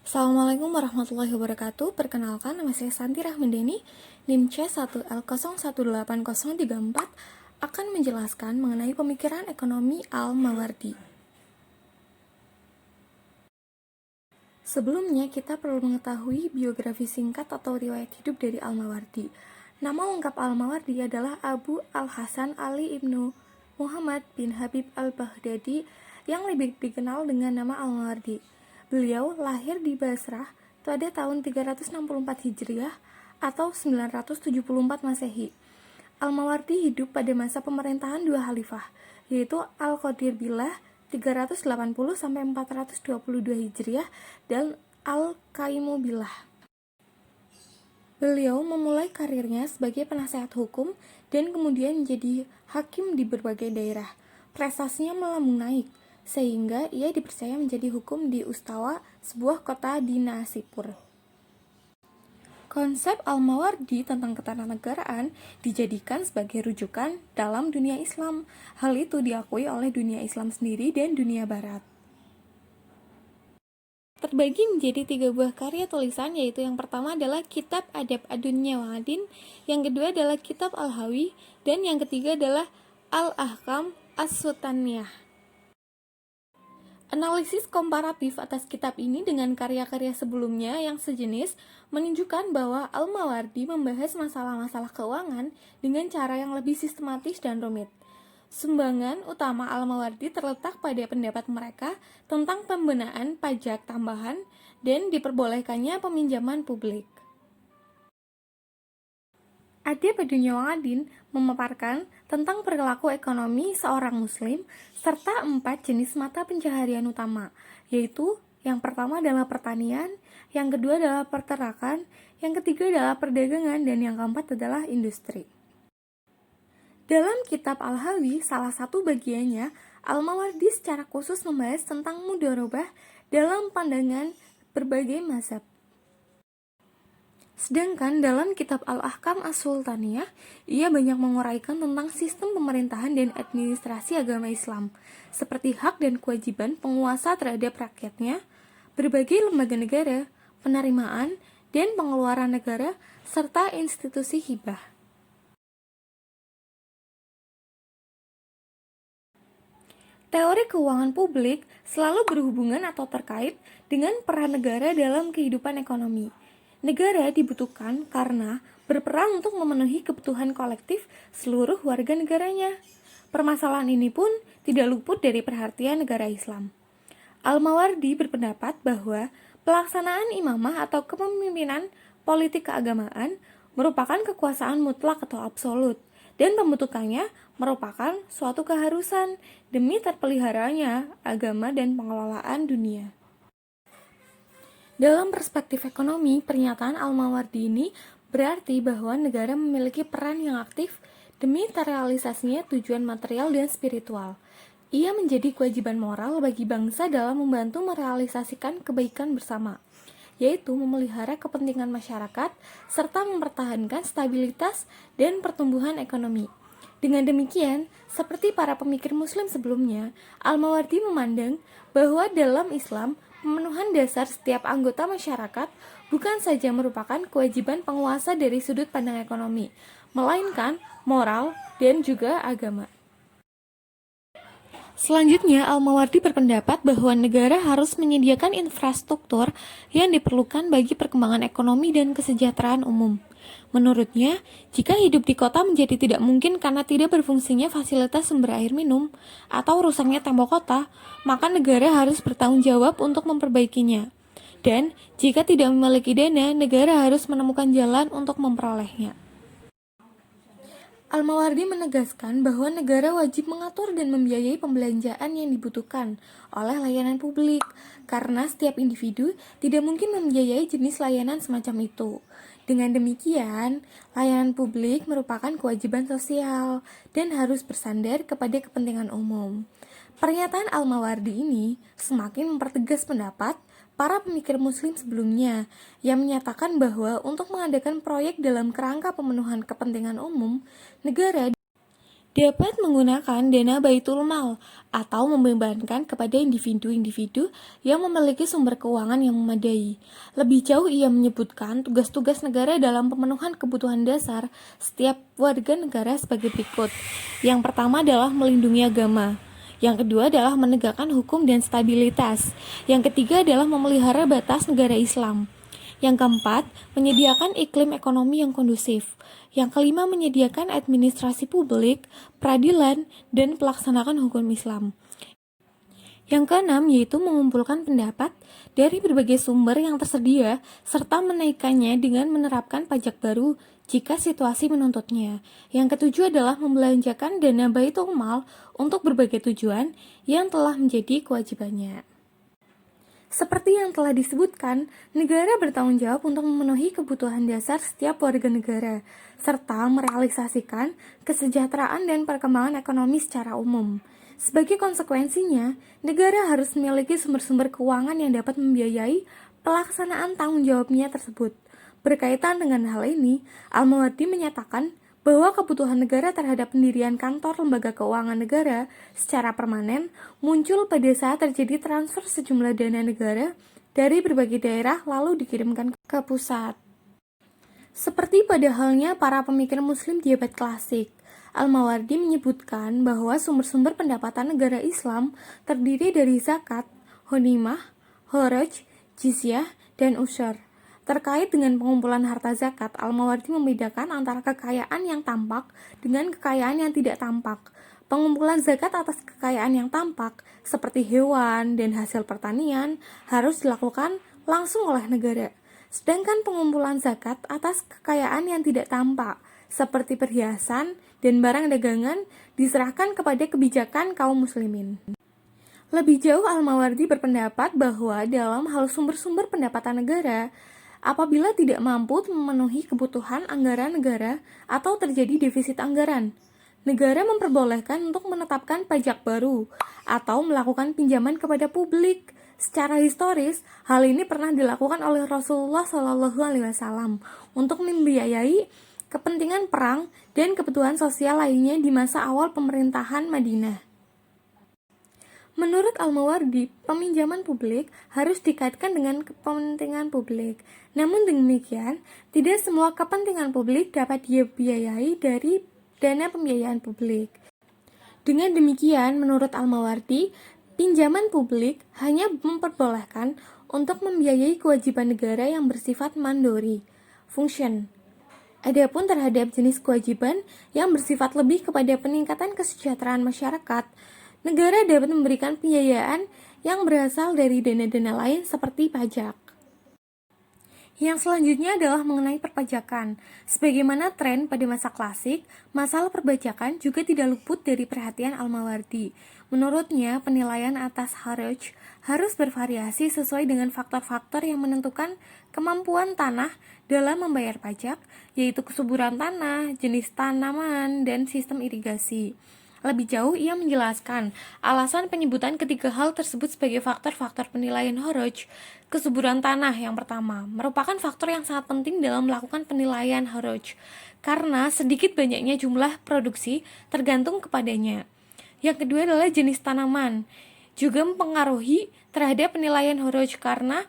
Assalamualaikum warahmatullahi wabarakatuh. Perkenalkan, nama saya Santi Rahmendeni, NIM C1L018034 akan menjelaskan mengenai pemikiran ekonomi Al-Mawardi. Sebelumnya, kita perlu mengetahui biografi singkat atau riwayat hidup dari Al-Mawardi. Nama lengkap Al-Mawardi adalah Abu Al-Hasan Ali ibnu Muhammad bin Habib Al-Baghdadi yang lebih dikenal dengan nama Al-Mawardi. Beliau lahir di Basrah pada tahun 364 Hijriah atau 974 Masehi. Al-Mawardi hidup pada masa pemerintahan dua khalifah, yaitu Al-Qadir Billah 380-422 Hijriah dan Al-Qaimu Billah. Beliau memulai karirnya sebagai penasehat hukum dan kemudian menjadi hakim di berbagai daerah. Prestasinya melambung naik, sehingga ia dipercaya menjadi hukum di Ustawa, sebuah kota di Nasipur. Konsep Al-Mawardi tentang ketatanegaraan dijadikan sebagai rujukan dalam dunia Islam. Hal itu diakui oleh dunia Islam sendiri dan dunia Barat. Terbagi menjadi 3 buah karya tulisan, yaitu yang pertama adalah Kitab Adab Ad-Dunya wa Din, yang kedua adalah Kitab Al-Hawi, dan yang ketiga adalah Al-Ahkam As-Sultaniyah. Analisis komparatif atas kitab ini dengan karya-karya sebelumnya yang sejenis menunjukkan bahwa Al-Mawardi membahas masalah-masalah keuangan dengan cara yang lebih sistematis dan rumit. Sumbangan utama Al-Mawardi terletak pada pendapat mereka tentang pembenaan pajak tambahan dan diperbolehkannya peminjaman publik. Adab Ad-Dunya wa Din memaparkan tentang perilaku ekonomi seorang muslim serta 4 jenis mata pencaharian utama, yaitu yang pertama adalah pertanian, yang kedua adalah peternakan, yang ketiga adalah perdagangan, dan yang keempat adalah industri. Dalam kitab Al-Hawi, salah satu bagiannya, Al-Mawardi secara khusus membahas tentang mudharabah dalam pandangan berbagai mazhab. Sedangkan dalam kitab Al-Ahkam As-Sultaniyah, ia banyak menguraikan tentang sistem pemerintahan dan administrasi agama Islam, seperti hak dan kewajiban penguasa terhadap rakyatnya, berbagai lembaga negara, penerimaan dan pengeluaran negara, serta institusi hibah. Teori keuangan publik selalu berhubungan atau terkait dengan peran negara dalam kehidupan ekonomi. Negara dibutuhkan karena berperan untuk memenuhi kebutuhan kolektif seluruh warga negaranya. Permasalahan ini pun tidak luput dari perhatian negara Islam. Al-Mawardi berpendapat bahwa pelaksanaan imamah atau kepemimpinan politik keagamaan merupakan kekuasaan mutlak atau absolut, dan pembentukannya merupakan suatu keharusan demi terpeliharanya agama dan pengelolaan dunia. Dalam perspektif ekonomi, pernyataan Al-Mawardi ini berarti bahwa negara memiliki peran yang aktif demi terrealisasinya tujuan material dan spiritual. Ia menjadi kewajiban moral bagi bangsa dalam membantu merealisasikan kebaikan bersama, yaitu memelihara kepentingan masyarakat serta mempertahankan stabilitas dan pertumbuhan ekonomi. Dengan demikian, seperti para pemikir muslim sebelumnya, Al-Mawardi memandang bahwa dalam Islam, pemenuhan dasar setiap anggota masyarakat bukan saja merupakan kewajiban penguasa dari sudut pandang ekonomi, melainkan moral dan juga agama. Selanjutnya, Al-Mawardi berpendapat bahwa negara harus menyediakan infrastruktur yang diperlukan bagi perkembangan ekonomi dan kesejahteraan umum. Menurutnya, jika hidup di kota menjadi tidak mungkin karena tidak berfungsinya fasilitas sumber air minum atau rusaknya tembok kota, maka negara harus bertanggung jawab untuk memperbaikinya. Dan jika tidak memiliki dana, negara harus menemukan jalan untuk memperolehnya. Al-Mawardi menegaskan bahwa negara wajib mengatur dan membiayai pembelanjaan yang dibutuhkan oleh layanan publik, karena setiap individu tidak mungkin membiayai jenis layanan semacam itu. Dengan demikian, layanan publik merupakan kewajiban sosial dan harus bersandar kepada kepentingan umum. Pernyataan Al-Mawardi ini semakin mempertegas pendapat para pemikir muslim sebelumnya yang menyatakan bahwa untuk mengadakan proyek dalam kerangka pemenuhan kepentingan umum, negara dapat menggunakan dana Baitul Mal atau membebankan kepada individu-individu yang memiliki sumber keuangan yang memadai. Lebih jauh ia menyebutkan tugas-tugas negara dalam pemenuhan kebutuhan dasar setiap warga negara sebagai berikut. Yang pertama adalah melindungi agama. Yang kedua adalah menegakkan hukum dan stabilitas. Yang ketiga adalah memelihara batas negara Islam. Yang keempat, menyediakan iklim ekonomi yang kondusif. Yang kelima, menyediakan administrasi publik, peradilan, dan pelaksanaan hukum Islam. Yang keenam, yaitu mengumpulkan pendapat dari berbagai sumber yang tersedia, serta menaikkannya dengan menerapkan pajak baru jika situasi menuntutnya. Yang ketujuh adalah membelanjakan dana Baitul Mal untuk berbagai tujuan yang telah menjadi kewajibannya. Seperti yang telah disebutkan, negara bertanggung jawab untuk memenuhi kebutuhan dasar setiap warga negara, serta merealisasikan kesejahteraan dan perkembangan ekonomi secara umum. Sebagai konsekuensinya, negara harus memiliki sumber-sumber keuangan yang dapat membiayai pelaksanaan tanggung jawabnya tersebut. Berkaitan dengan hal ini, Al-Mawardi menyatakan bahwa kebutuhan negara terhadap pendirian kantor lembaga keuangan negara secara permanen muncul pada saat terjadi transfer sejumlah dana negara dari berbagai daerah lalu dikirimkan ke pusat. Seperti pada halnya para pemikir muslim di abad klasik, Al-Mawardi menyebutkan bahwa sumber-sumber pendapatan negara Islam terdiri dari zakat, ghanimah, kharaj, jizyah, dan usyur. Terkait dengan pengumpulan harta zakat, Al-Mawardi membedakan antara kekayaan yang tampak dengan kekayaan yang tidak tampak. Pengumpulan zakat atas kekayaan yang tampak, seperti hewan dan hasil pertanian, harus dilakukan langsung oleh negara. Sedangkan pengumpulan zakat atas kekayaan yang tidak tampak, seperti perhiasan dan barang dagangan, diserahkan kepada kebijakan kaum muslimin. Lebih jauh, Al-Mawardi berpendapat bahwa dalam hal sumber-sumber pendapatan negara, apabila tidak mampu memenuhi kebutuhan anggaran negara atau terjadi defisit anggaran, negara memperbolehkan untuk menetapkan pajak baru atau melakukan pinjaman kepada publik. Secara historis, hal ini pernah dilakukan oleh Rasulullah SAW untuk membiayai kepentingan perang dan kebutuhan sosial lainnya di masa awal pemerintahan Madinah. Menurut Al-Mawardi, peminjaman publik harus dikaitkan dengan kepentingan publik. Namun demikian, tidak semua kepentingan publik dapat dibiayai dari dana pembiayaan publik. Dengan demikian, menurut Al-Mawardi, pinjaman publik hanya memperbolehkan untuk membiayai kewajiban negara yang bersifat mandori, function. Adapun terhadap jenis kewajiban yang bersifat lebih kepada peningkatan kesejahteraan masyarakat, negara dapat memberikan pembiayaan yang berasal dari dana-dana lain seperti pajak. Yang selanjutnya adalah mengenai perpajakan. Sebagaimana tren pada masa klasik, masalah perpajakan juga tidak luput dari perhatian Al-Mawardi. Menurutnya, penilaian atas kharaj harus bervariasi sesuai dengan faktor-faktor yang menentukan kemampuan tanah dalam membayar pajak, yaitu kesuburan tanah, jenis tanaman, dan sistem irigasi. Lebih jauh, ia menjelaskan alasan penyebutan ketiga hal tersebut sebagai faktor-faktor penilaian kharaj. Kesuburan tanah yang pertama merupakan faktor yang sangat penting dalam melakukan penilaian kharaj, karena sedikit banyaknya jumlah produksi tergantung kepadanya. Yang kedua adalah jenis tanaman, juga mempengaruhi terhadap penilaian kharaj karena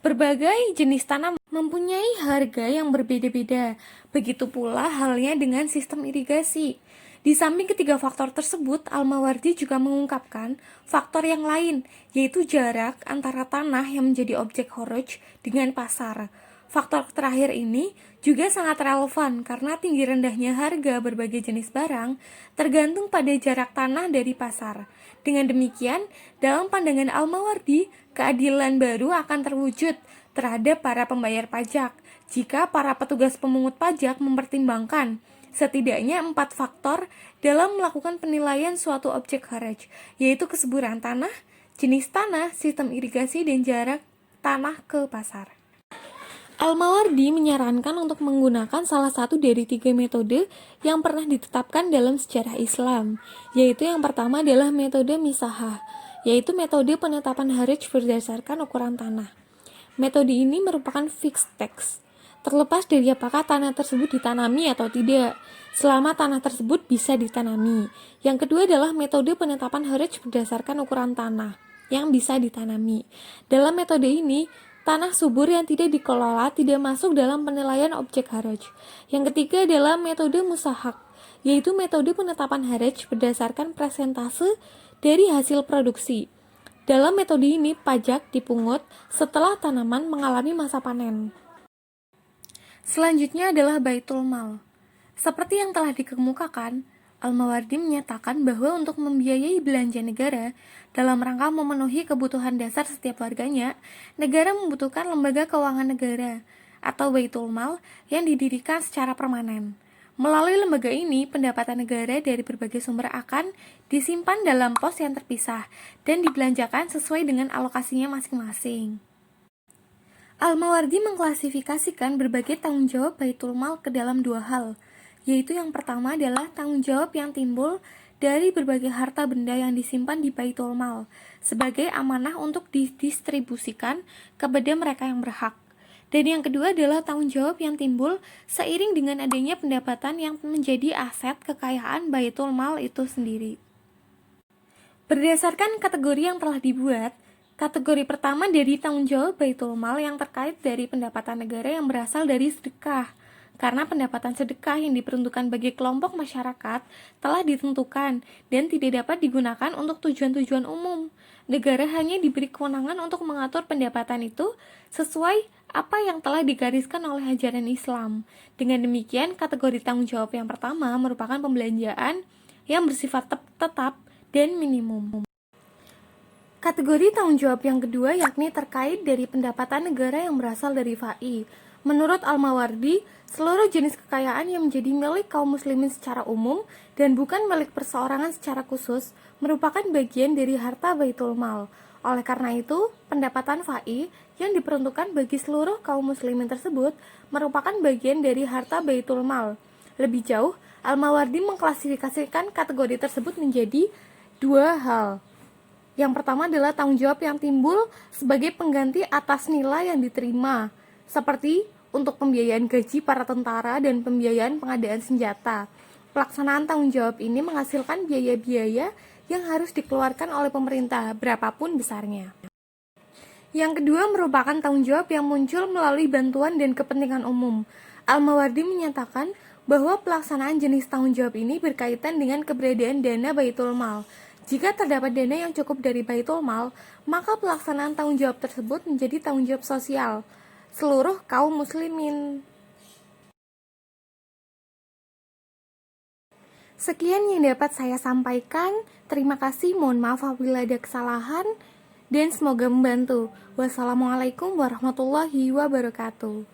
berbagai jenis tanaman mempunyai harga yang berbeda-beda. Begitu pula halnya dengan sistem irigasi. Di samping ketiga faktor tersebut, Al-Mawardi juga mengungkapkan faktor yang lain, yaitu jarak antara tanah yang menjadi objek kharaj dengan pasar. Faktor terakhir ini juga sangat relevan karena tinggi rendahnya harga berbagai jenis barang tergantung pada jarak tanah dari pasar. Dengan demikian, dalam pandangan Al-Mawardi, keadilan baru akan terwujud terhadap para pembayar pajak jika para petugas pemungut pajak mempertimbangkan setidaknya 4 faktor dalam melakukan penilaian suatu objek kharaj, yaitu kesuburan tanah, jenis tanah, sistem irigasi, dan jarak tanah ke pasar. Al-Mawardi menyarankan untuk menggunakan salah satu dari 3 metode yang pernah ditetapkan dalam sejarah Islam, yaitu yang pertama adalah metode misahah, yaitu metode penetapan kharaj berdasarkan ukuran tanah. Metode ini merupakan fixed tax. terlepas dari apakah tanah tersebut ditanami atau tidak, selama tanah tersebut bisa ditanami. Yang kedua adalah metode penetapan haraj berdasarkan ukuran tanah yang bisa ditanami. Dalam metode ini, tanah subur yang tidak dikelola tidak masuk dalam penilaian objek haraj. Yang ketiga adalah metode musahak, yaitu metode penetapan haraj berdasarkan persentase dari hasil produksi. Dalam metode ini, pajak dipungut setelah tanaman mengalami masa panen. Selanjutnya adalah Baitul Mal. Seperti yang telah dikemukakan, Al-Mawardi menyatakan bahwa untuk membiayai belanja negara dalam rangka memenuhi kebutuhan dasar setiap warganya, negara membutuhkan lembaga keuangan negara atau Baitul Mal yang didirikan secara permanen. Melalui lembaga ini, pendapatan negara dari berbagai sumber akan disimpan dalam pos yang terpisah dan dibelanjakan sesuai dengan alokasinya masing-masing. Al-Mawardi mengklasifikasikan berbagai tanggung jawab Baitul Mal ke dalam dua hal, yaitu yang pertama adalah tanggung jawab yang timbul dari berbagai harta benda yang disimpan di Baitul Mal sebagai amanah untuk didistribusikan kepada mereka yang berhak. Dan yang kedua adalah tanggung jawab yang timbul seiring dengan adanya pendapatan yang menjadi aset kekayaan Baitul Mal itu sendiri. Berdasarkan kategori yang telah dibuat, kategori pertama dari tanggung jawab Baitul Mal yang terkait dari pendapatan negara yang berasal dari sedekah, karena pendapatan sedekah yang diperuntukkan bagi kelompok masyarakat telah ditentukan dan tidak dapat digunakan untuk tujuan-tujuan umum. Negara hanya diberi kewenangan untuk mengatur pendapatan itu sesuai apa yang telah digariskan oleh ajaran Islam. Dengan demikian, kategori tanggung jawab yang pertama merupakan pembelanjaan yang bersifat tetap dan minimum. Kategori tanggung jawab yang kedua yakni terkait dari pendapatan negara yang berasal dari FAI. Menurut Al-Mawardi, seluruh jenis kekayaan yang menjadi milik kaum muslimin secara umum dan bukan milik perseorangan secara khusus merupakan bagian dari harta Baitul Mal. Oleh karena itu, pendapatan FAI yang diperuntukkan bagi seluruh kaum muslimin tersebut merupakan bagian dari harta Baitul Mal. Lebih jauh, Al-Mawardi mengklasifikasikan kategori tersebut menjadi dua hal. Yang pertama adalah tanggung jawab yang timbul sebagai pengganti atas nilai yang diterima, seperti untuk pembiayaan gaji para tentara dan pembiayaan pengadaan senjata. Pelaksanaan tanggung jawab ini menghasilkan biaya-biaya yang harus dikeluarkan oleh pemerintah, berapapun besarnya. Yang kedua merupakan tanggung jawab yang muncul melalui bantuan dan kepentingan umum. Al-Mawardi menyatakan bahwa pelaksanaan jenis tanggung jawab ini berkaitan dengan keberadaan dana Baitul Mal. Jika terdapat dana yang cukup dari Baitul Mal, maka pelaksanaan tanggung jawab tersebut menjadi tanggung jawab sosial seluruh kaum muslimin. Sekian yang dapat saya sampaikan. Terima kasih, mohon maaf apabila ada kesalahan, dan semoga membantu. Wassalamualaikum warahmatullahi wabarakatuh.